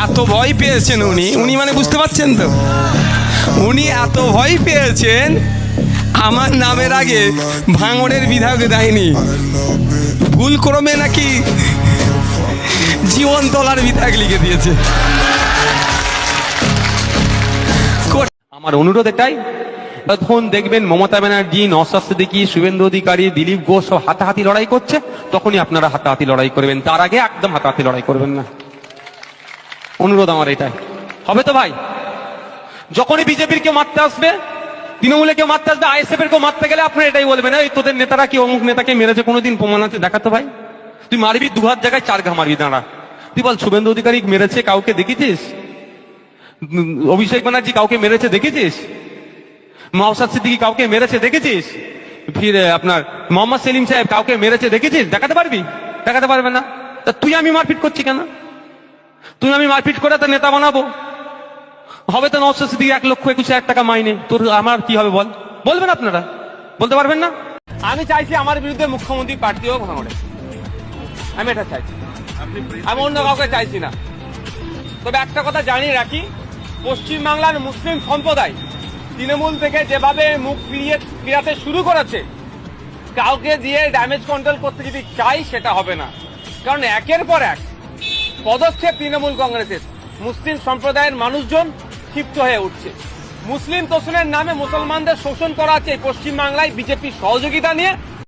এত ভয় পেয়েছেন উনি উনি মানে বুঝতে পারছেন তো, উনি এত ভয় পেয়েছেন আমার নামের আগে ভাঙড়ের বিধায়ক দেয়নি, ভুল ক্রমে নাকি জীবনতলার বিধায়ক লিখে দিয়েছে। আমার অনুরোধ এটাই, যখন দেখবেন মমতা ব্যানার্জি, নওশাদ সিদ্দিকী, শুভেন্দু অধিকারী, দিলীপ ঘোষ সব হাতাহাতি লড়াই করছে, তখনই আপনারা হাতাহাতি লড়াই করবেন, তার আগে একদম হাতাহাতি লড়াই করবেন না। অনুরোধ আমার এটাই। হবে তো ভাই? যখনই বিজেপির কেউ মারতে আসবে, তৃণমূলে কেউ মারতে আসবে, আইএসএফ এর কেউ মারতে গেলে আপনারা এটাই বলবেন, এই তোদের নেতারা কি অমুক নেতাকে মেরেছে কোনোদিন প্রমাণ আছে দেখাতো ভাই? তুই মারবি 2 হাত জায়গায় 4 ঘা মারবি, দাঁড়া। তুই বল শুভেন্দু অধিকারী মেরেছে কাউকে দেখেছিস? অভিষেক ব্যানার্জি কাউকে মেরেছে দেখেছিস? নওশাদ সিদ্দিকী কাউকে মেরেছে দেখেছিস? ফির আপনার মোহাম্মদ সেলিম সাহেব কাউকে মেরেছে দেখেছিস? দেখাতে পারবি? দেখাতে পারবে না। তা তুই আমি মারপিট করছি কেন? তুই আমি মারপিট করে তো নেতা বানাবো? হবে তো নওশাদ সিদ্দিকী 1,21,000 টাকা মাইনে, তোর আমার কি হবে বল? বলবেন আপনারা? বলতে পারবেন না? আমি চাইছি আমার বিরুদ্ধে মুখ্যমন্ত্রী প্রার্থী হোক ভাঙড়ে, আমি এটা চাইছি, আমি অন্য কাউকে চাইছি না। তবে একটা কথা জানিয়ে রাখি, পশ্চিমবাংলার মুসলিম সম্প্রদায় তৃণমূল থেকে যেভাবে মুখ ফিরাতে শুরু করেছে, কাউকে দিয়ে ড্যামেজ কন্ট্রোল করতে যদি চাই সেটা হবে না। কারণ একের পর এক পদক্ষেপ তৃণমূল কংগ্রেসের, মুসলিম সম্প্রদায়ের মানুষজন ক্ষিপ্ত হয়ে উঠছে। মুসলিম তোষণের নামে মুসলমানদের শোষণ করা হচ্ছে পশ্চিমবাংলায় বিজেপির সহযোগিতা নিয়ে।